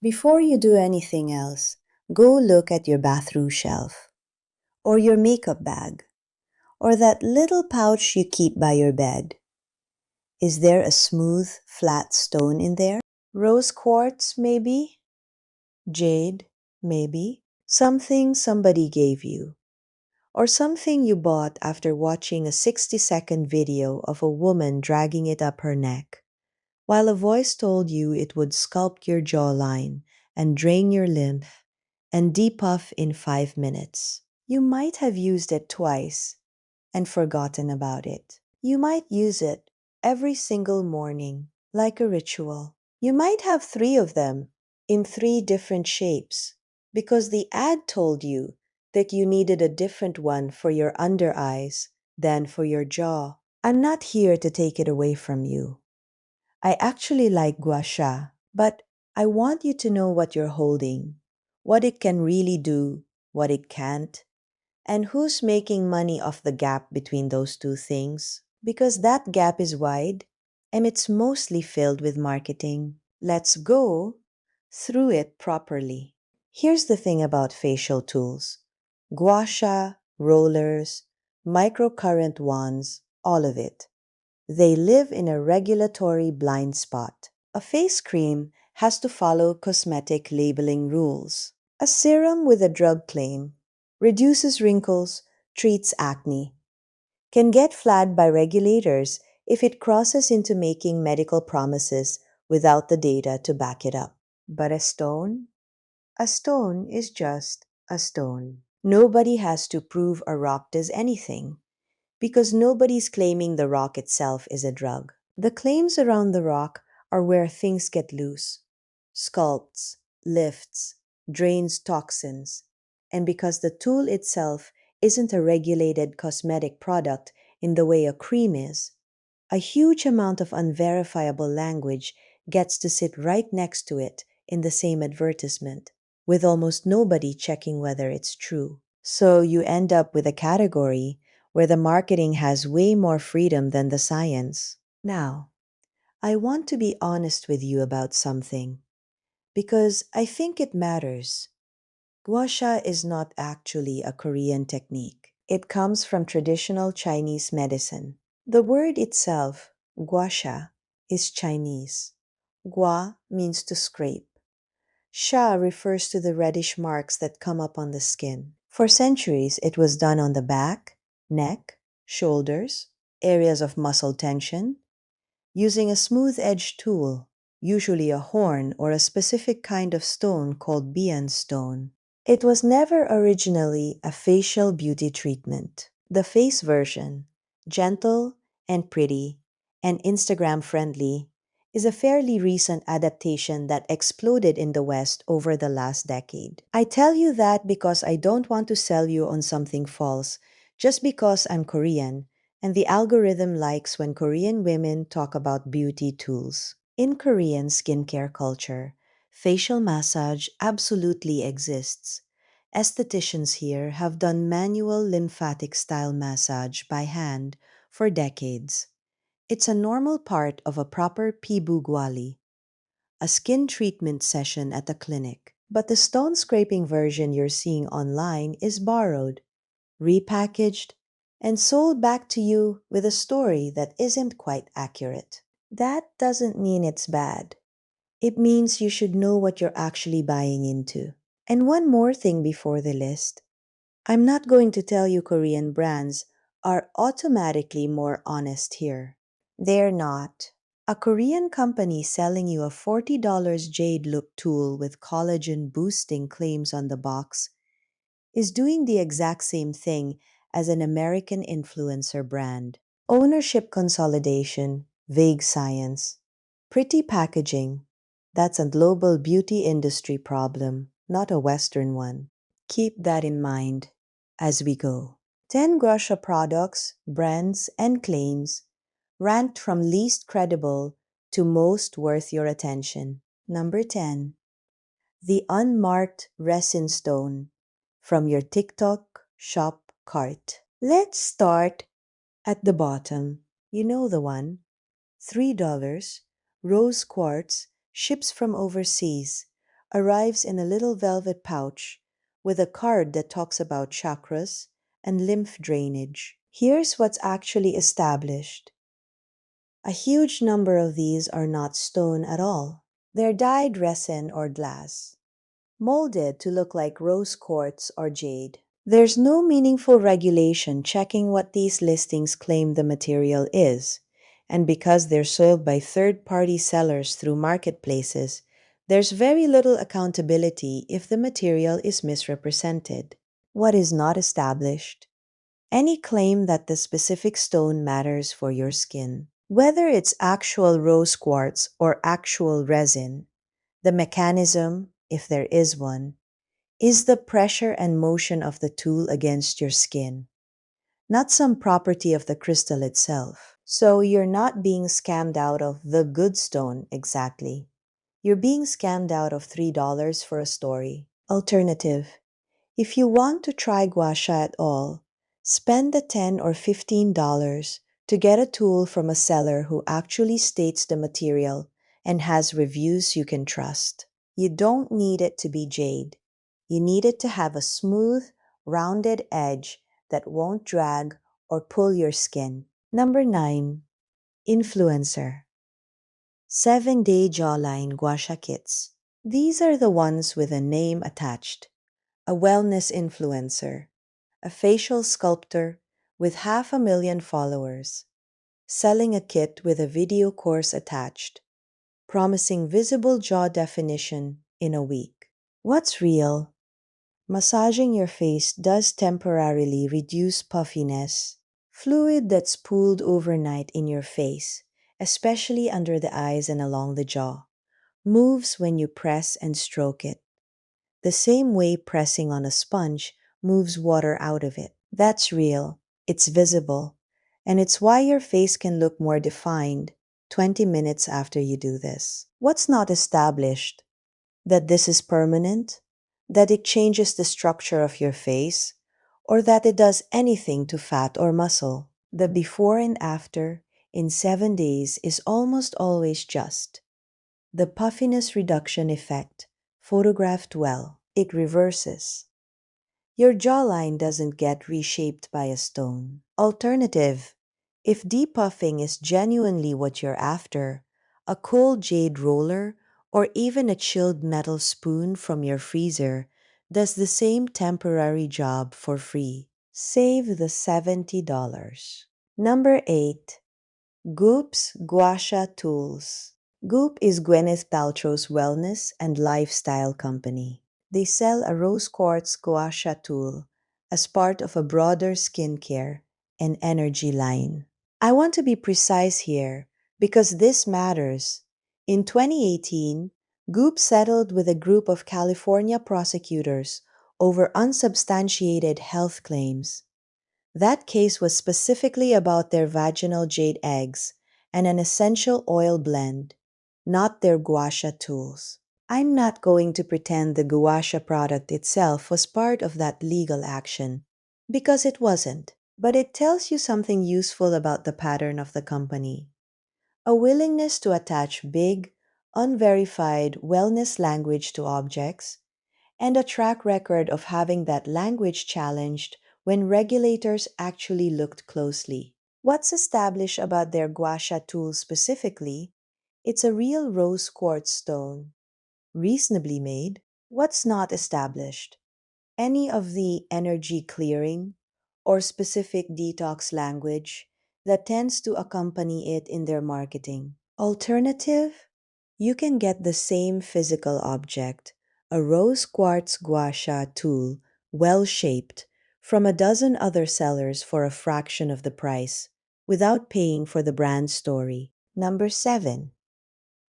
Before you do anything else, go look at your bathroom shelf, or your makeup bag, or that little pouch you keep by your bed. Is there a smooth, flat stone in there? Rose quartz, maybe? Jade, maybe? Something somebody gave you. Or something you bought after watching a 60-second video of a woman dragging it up her neck, while a voice told you it would sculpt your jawline and drain your lymph and depuff in 5 minutes. You might have used it twice and forgotten about it. You might use it every single morning, like a ritual. You might have three of them in three different shapes because the ad told you that you needed a different one for your under eyes than for your jaw. I'm not here to take it away from you. I actually like Gua Sha, but I want you to know what you're holding, what it can really do, what it can't, and who's making money off the gap between those two things? Because that gap is wide and it's mostly filled with marketing. Let's go through it properly. Here's the thing about facial tools: Gua Sha, rollers, microcurrent wands, all of it. They live in a regulatory blind spot. A face cream has to follow cosmetic labeling rules. A serum with a drug claim reduces wrinkles, treats acne, can get flagged by regulators if it crosses into making medical promises without the data to back it up. But a stone? A stone is just a stone. Nobody has to prove a rock does anything, because nobody's claiming the rock itself is a drug. The claims around the rock are where things get loose: sculpts, lifts, drains toxins, and because the tool itself isn't a regulated cosmetic product in the way a cream is, a huge amount of unverifiable language gets to sit right next to it in the same advertisement, with almost nobody checking whether it's true. So you end up with a category where the marketing has way more freedom than the science. Now, I want to be honest with you about something, because I think it matters. Gua Sha is not actually a Korean technique. It comes from traditional Chinese medicine. The word itself, Gua Sha, is Chinese. Gua means to scrape. Sha refers to the reddish marks that come up on the skin. For centuries, it was done on the back, neck, shoulders, areas of muscle tension, using a smooth-edged tool, usually a horn or a specific kind of stone called Bian stone. It was never originally a facial beauty treatment. The face version, gentle and pretty and Instagram-friendly, is a fairly recent adaptation that exploded in the West over the last decade. I tell you that because I don't want to sell you on something false just because I'm Korean and the algorithm likes when Korean women talk about beauty tools. In Korean skincare culture, facial massage absolutely exists. Estheticians here have done manual lymphatic style massage by hand for decades. It's a normal part of a proper pibugwali, a skin treatment session at a clinic. But the stone scraping version you're seeing online is borrowed, repackaged, and sold back to you with a story that isn't quite accurate. That doesn't mean it's bad. It means you should know what you're actually buying into. And one more thing before the list. I'm not going to tell you Korean brands are automatically more honest here. They're not. A Korean company selling you a $40 jade look tool with collagen boosting claims on the box is doing the exact same thing as an American influencer brand. Ownership consolidation, vague science, pretty packaging. That's a global beauty industry problem, not a Western one. Keep that in mind as we go. 10 Gua Sha products, brands, and claims ranked from least credible to most worth your attention. Number 10. The unmarked resin stone from your TikTok shop cart. Let's start at the bottom. You know the one. $3, rose quartz, ships from overseas, arrives in a little velvet pouch with a card that talks about chakras and lymph drainage. Here's what's actually established. A huge number of these are not stone at all. They're dyed resin or glass, molded to look like rose quartz or jade. There's no meaningful regulation checking what these listings claim the material is, and because they're sold by third-party sellers through marketplaces, there's very little accountability if the material is misrepresented. What is not established? Any claim that the specific stone matters for your skin. Whether it's actual rose quartz or actual resin, the mechanism, if there is one, is the pressure and motion of the tool against your skin, not some property of the crystal itself. So you're not being scammed out of the good stone exactly. You're being scammed out of $3 for a story. Alternative. If you want to try Gua Sha at all, spend the $10 or $15 to get a tool from a seller who actually states the material and has reviews you can trust. You don't need it to be jade. You need it to have a smooth, rounded edge that won't drag or pull your skin. Number 9. Influencer. 7-day jawline Gua Sha kits. These are the ones with a name attached. A wellness influencer, a facial sculptor with 500,000 followers, selling a kit with a video course attached, promising visible jaw definition in a week. What's real? Massaging your face does temporarily reduce puffiness, fluid that's pooled overnight in your face, especially under the eyes and along the jaw, moves when you press and stroke it. The same way pressing on a sponge moves water out of it. That's real, it's visible, and it's why your face can look more defined 20 minutes after you do this. What's not established? That this is permanent? That it changes the structure of your face? Or that it does anything to fat or muscle? The before and after in 7 days is almost always just the puffiness reduction effect, photographed well. It reverses. Your jawline doesn't get reshaped by a stone. Alternative, if depuffing is genuinely what you're after, a cold jade roller or even a chilled metal spoon from your freezer does the same temporary job for free. Save the $70. Number 8. Goop's Gua Sha Tools. Goop is Gwyneth Paltrow's wellness and lifestyle company. They sell a rose quartz Gua Sha tool as part of a broader skincare and energy line. I want to be precise here because this matters. In 2018, Goop settled with a group of California prosecutors over unsubstantiated health claims. That case was specifically about their vaginal jade eggs and an essential oil blend, not their Gua Sha tools. I'm not going to pretend the Gua Sha product itself was part of that legal action, because it wasn't. But it tells you something useful about the pattern of the company. A willingness to attach big, unverified wellness language to objects, and a track record of having that language challenged when regulators actually looked closely. What's established about their Gua Sha tool specifically? It's a real rose quartz stone, reasonably made. What's not established? Any of the energy clearing or specific detox language that tends to accompany it in their marketing. Alternative? You can get the same physical object, a rose quartz Gua Sha tool, well shaped, from a dozen other sellers for a fraction of the price, without paying for the brand story. Number 7.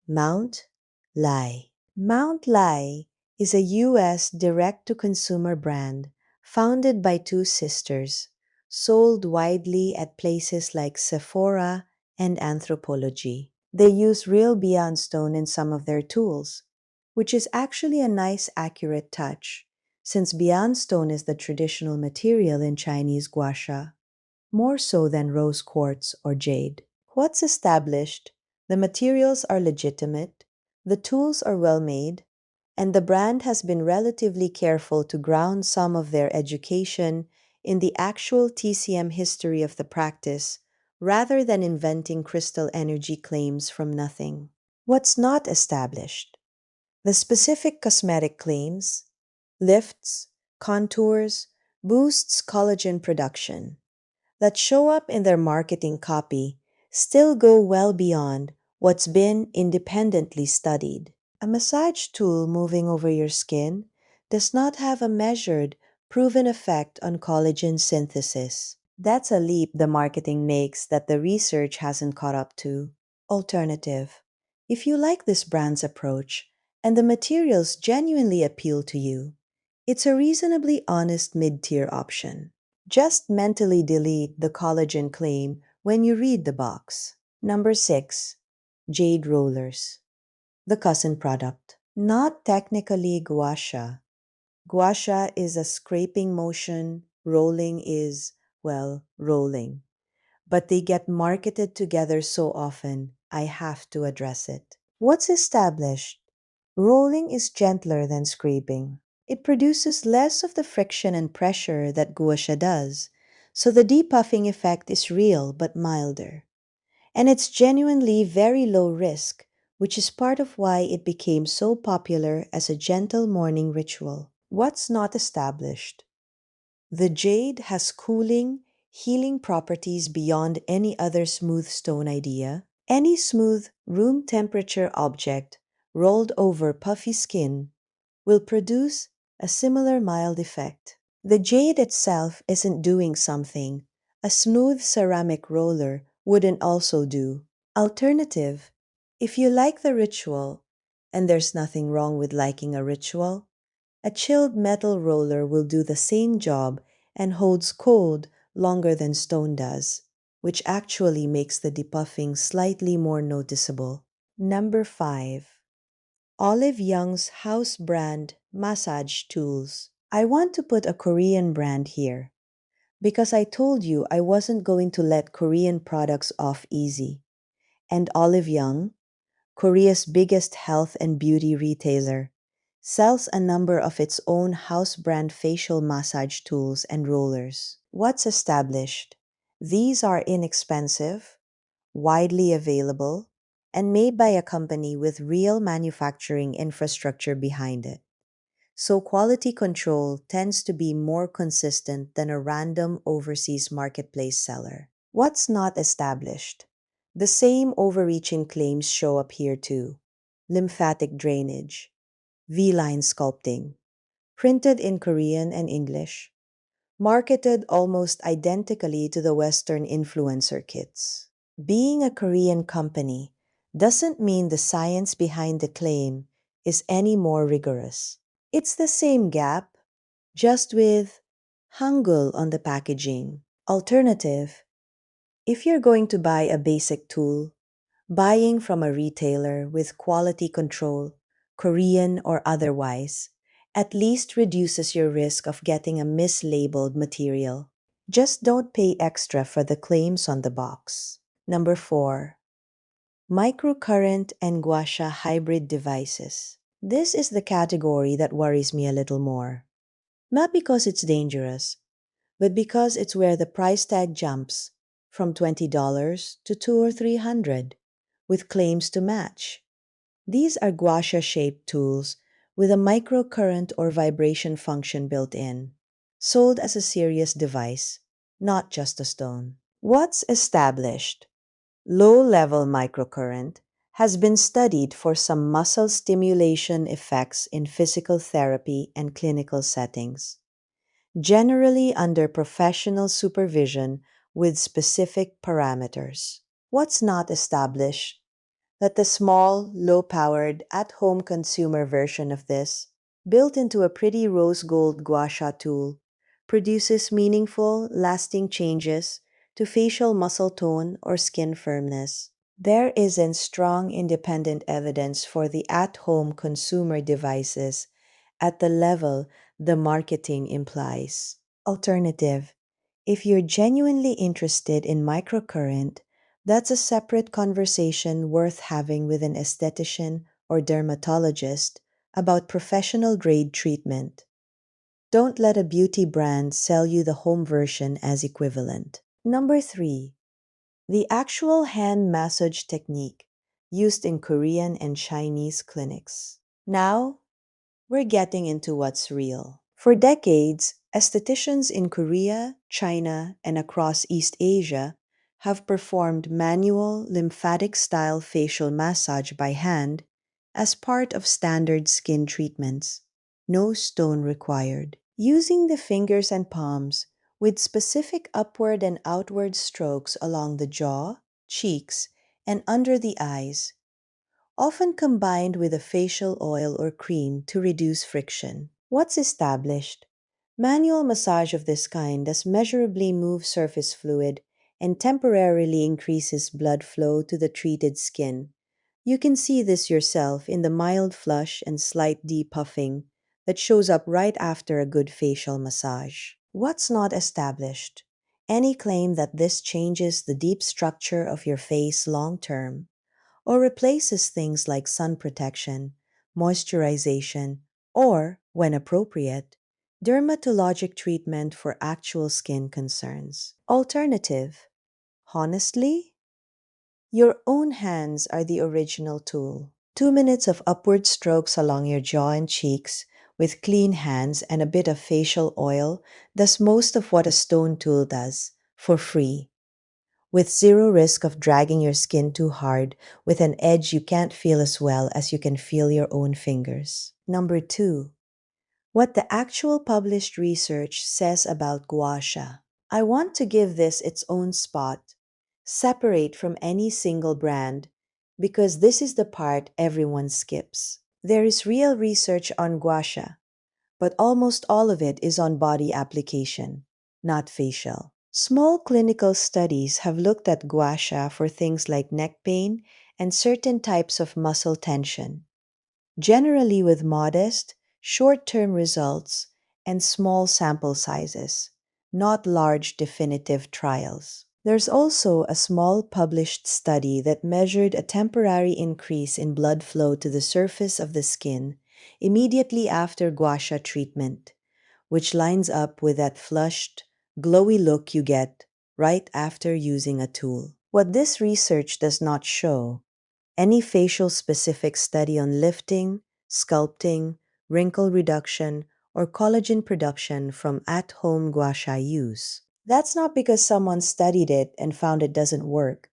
Mount Lai. Mount Lai is a U.S. direct-to-consumer brand founded by two sisters, sold widely at places like Sephora and Anthropologie. They use real Beyond Stone in some of their tools, which is actually a nice, accurate touch, since Beyond Stone is the traditional material in Chinese Gua Sha, more so than rose quartz or jade. What's established? The materials are legitimate, the tools are well made, and the brand has been relatively careful to ground some of their education in the actual TCM history of the practice rather than inventing crystal energy claims from nothing. What's not established? The specific cosmetic claims, lifts, contours, boosts collagen production that show up in their marketing copy still go well beyond what's been independently studied. A massage tool moving over your skin does not have a measured, proven effect on collagen synthesis. That's a leap the marketing makes that the research hasn't caught up to. Alternative. If you like this brand's approach and the materials genuinely appeal to you, it's a reasonably honest mid-tier option. Just mentally delete the collagen claim when you read the box. Number 6. Jade Rollers. The cousin product. Not technically Gua Sha. Gua Sha is a scraping motion, rolling is, well, rolling. But they get marketed together so often, I have to address it. What's established? Rolling is gentler than scraping. It produces less of the friction and pressure that Gua Sha does, so the depuffing effect is real but milder. And it's genuinely very low risk, which is part of why it became so popular as a gentle morning ritual. What's not established? The jade has cooling, healing properties beyond any other smooth stone idea. Any smooth, room temperature object rolled over puffy skin will produce a similar mild effect. The jade itself isn't doing something a smooth ceramic roller wouldn't also do. Alternative, if you like the ritual, and there's nothing wrong with liking a ritual, a chilled metal roller will do the same job and holds cold longer than stone does, which actually makes the depuffing slightly more noticeable. Number 5. Olive Young's house brand massage tools. I want to put a Korean brand here because I told you I wasn't going to let Korean products off easy. And Olive Young, Korea's biggest health and beauty retailer, sells a number of its own house brand facial massage tools and rollers. What's established? These are inexpensive, widely available, and made by a company with real manufacturing infrastructure behind it. So quality control tends to be more consistent than a random overseas marketplace seller. What's not established? The same overreaching claims show up here too. Lymphatic drainage, V-line sculpting, printed in Korean and English, marketed almost identically to the Western influencer kits. Being a Korean company doesn't mean the science behind the claim is any more rigorous. It's the same gap, just with Hangul on the packaging. Alternative, if you're going to buy a basic tool, buying from a retailer with quality control, Korean or otherwise, at least reduces your risk of getting a mislabeled material. Just don't pay extra for the claims on the box. Number 4. Microcurrent and Gua Sha hybrid devices. This is the category that worries me a little more. Not because it's dangerous, but because it's where the price tag jumps from $20 to $200 or $300, with claims to match. These are Gua Sha shaped tools with a microcurrent or vibration function built in, sold as a serious device, not just a stone. What's established? Low-level microcurrent has been studied for some muscle stimulation effects in physical therapy and clinical settings, generally under professional supervision with specific parameters. What's not established? That the small, low-powered, at-home consumer version of this, built into a pretty rose gold Gua Sha tool, produces meaningful, lasting changes to facial muscle tone or skin firmness. There isn't strong independent evidence for the at-home consumer devices at the level the marketing implies. Alternative, if you're genuinely interested in microcurrent, that's a separate conversation worth having with an esthetician or dermatologist about professional grade treatment. Don't let a beauty brand sell you the home version as equivalent. Number 3. The actual hand massage technique used in Korean and Chinese clinics. Now, we're getting into what's real. For decades, estheticians in Korea, China, and across East Asia have performed manual lymphatic style facial massage by hand as part of standard skin treatments. No stone required. Using the fingers and palms with specific upward and outward strokes along the jaw, cheeks, and under the eyes, often combined with a facial oil or cream to reduce friction. What's established? Manual massage of this kind does measurably move surface fluid and temporarily increases blood flow to the treated skin. You can see this yourself in the mild flush and slight depuffing that shows up right after a good facial massage. What's not established? Any claim that this changes the deep structure of your face long term, or replaces things like sun protection, moisturization, or, when appropriate, dermatologic treatment for actual skin concerns. Alternative. Honestly, your own hands are the original tool. 2 minutes of upward strokes along your jaw and cheeks with clean hands and a bit of facial oil does most of what a stone tool does, for free, with zero risk of dragging your skin too hard with an edge you can't feel as well as you can feel your own fingers. Number 2. What the actual published research says about Gua Sha. I want to give this its own spot, separate from any single brand, because this is the part everyone skips. There is real research on Gua Sha, but almost all of it is on body application, not facial. Small clinical studies have looked at Gua Sha for things like neck pain and certain types of muscle tension, generally with modest, short-term results and small sample sizes, not large definitive trials. There's also a small published study that measured a temporary increase in blood flow to the surface of the skin immediately after Gua Sha treatment, which lines up with that flushed, glowy look you get right after using a tool. What this research does not show, any facial specific study on lifting, sculpting, wrinkle reduction, or collagen production from at-home Gua Sha use. That's not because someone studied it and found it doesn't work.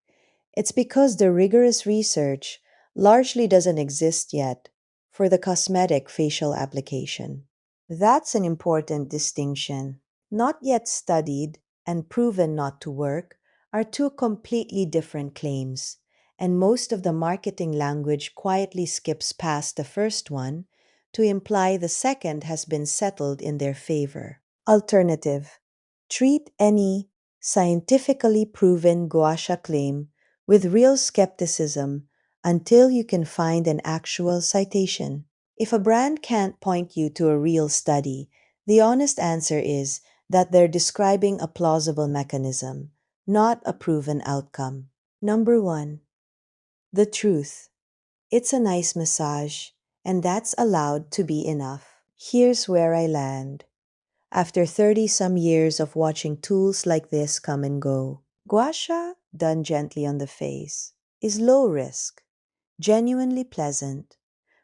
It's because the rigorous research largely doesn't exist yet for the cosmetic facial application. That's an important distinction. Not yet studied and proven not to work are two completely different claims, and most of the marketing language quietly skips past the first one to imply the second has been settled in their favor. Alternative. Treat any scientifically proven Gua Sha claim with real skepticism until you can find an actual citation. If a brand can't point you to a real study, the honest answer is that they're describing a plausible mechanism, not a proven outcome. Number 1. The truth. It's a nice massage, and that's allowed to be enough. Here's where I land. After 30-some years of watching tools like this come and go, Gua Sha, done gently on the face, is low risk, genuinely pleasant,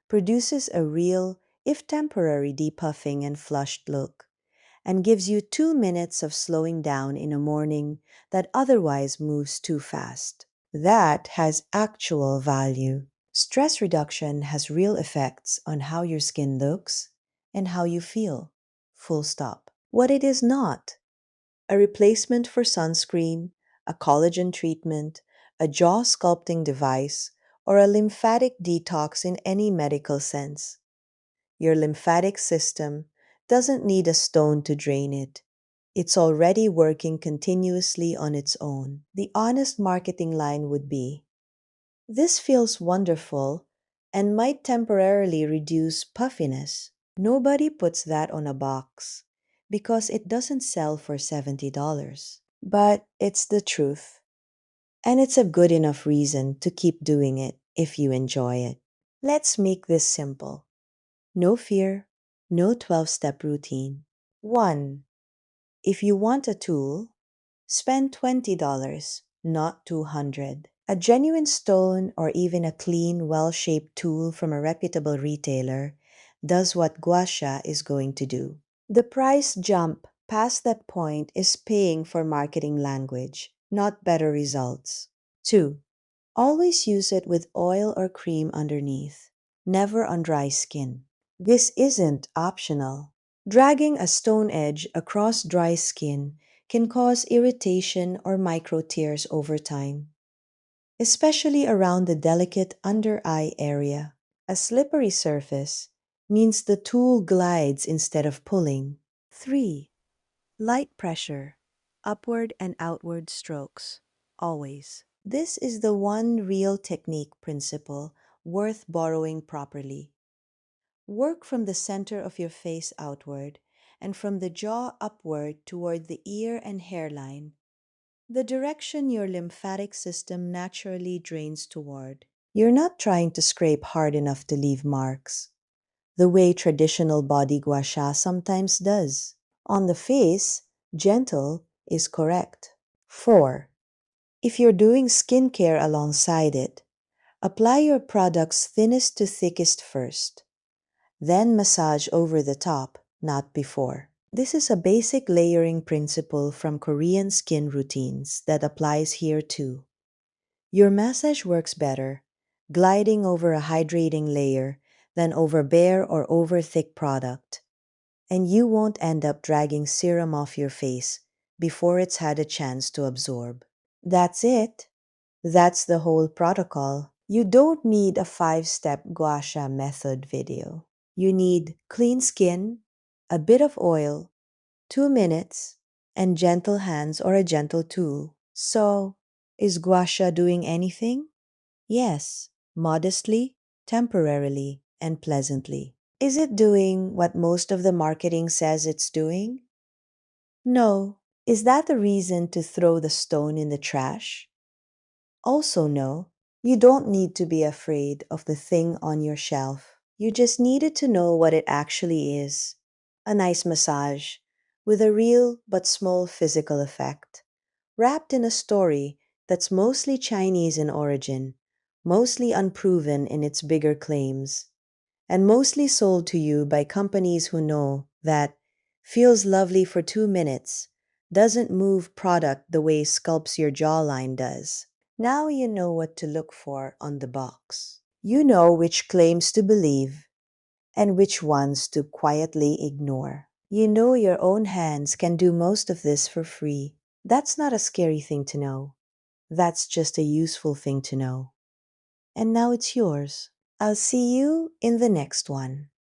produces a real, if temporary, depuffing and flushed look, and gives you 2 minutes of slowing down in a morning that otherwise moves too fast. That has actual value. Stress reduction has real effects on how your skin looks and how you feel. Full stop. What it is not: a replacement for sunscreen, a collagen treatment, a jaw sculpting device, or a lymphatic detox in any medical sense. Your lymphatic system doesn't need a stone to drain it. It's already working continuously on its own. The honest marketing line would be, this feels wonderful and might temporarily reduce puffiness. Nobody puts that on a box because it doesn't sell for $70. But it's the truth. And it's a good enough reason to keep doing it if you enjoy it. Let's make this simple. No fear, no 12-step routine. 1. If you want a tool, spend $20, not $200. A genuine stone or even a clean, well-shaped tool from a reputable retailer does what Gua Sha is going to do. The price jump past that point is paying for marketing language, not better results. 2. Always use it with oil or cream underneath, never on dry skin. This isn't optional. Dragging a stone edge across dry skin can cause irritation or micro tears over time, especially around the delicate under eye area. A slippery surface means the tool glides instead of pulling. 3. Light pressure, upward and outward strokes, always. This is the one real technique principle worth borrowing properly. Work from the center of your face outward and from the jaw upward toward the ear and hairline, the direction your lymphatic system naturally drains toward. You're not trying to scrape hard enough to leave marks, the way traditional body gua sha sometimes does. On the face, gentle is correct. 4. If you're doing skincare alongside it, apply your product's thinnest to thickest first. Then massage over the top, not before. This is a basic layering principle from Korean skin routines that applies here too. Your massage works better gliding over a hydrating layer than over bare or over thick product, and you won't end up dragging serum off your face before it's had a chance to absorb. That's it. That's the whole protocol. You don't need a 5-step Gua Sha method video. You need clean skin, a bit of oil, 2 minutes, and gentle hands or a gentle tool. So, is Gua Sha doing anything? Yes, modestly, temporarily, and pleasantly. Is it doing what most of the marketing says it's doing? No. Is that the reason to throw the stone in the trash? Also, no. You don't need to be afraid of the thing on your shelf. You just needed to know what it actually is. A nice massage, with a real but small physical effect, wrapped in a story that's mostly Chinese in origin, mostly unproven in its bigger claims, and mostly sold to you by companies who know that feels lovely for 2 minutes doesn't move product the way sculpts your jawline does. Now you know what to look for on the box. You know which claims to believe and which ones to quietly ignore. You know your own hands can do most of this for free. That's not a scary thing to know. That's just a useful thing to know. And now it's yours. I'll see you in the next one.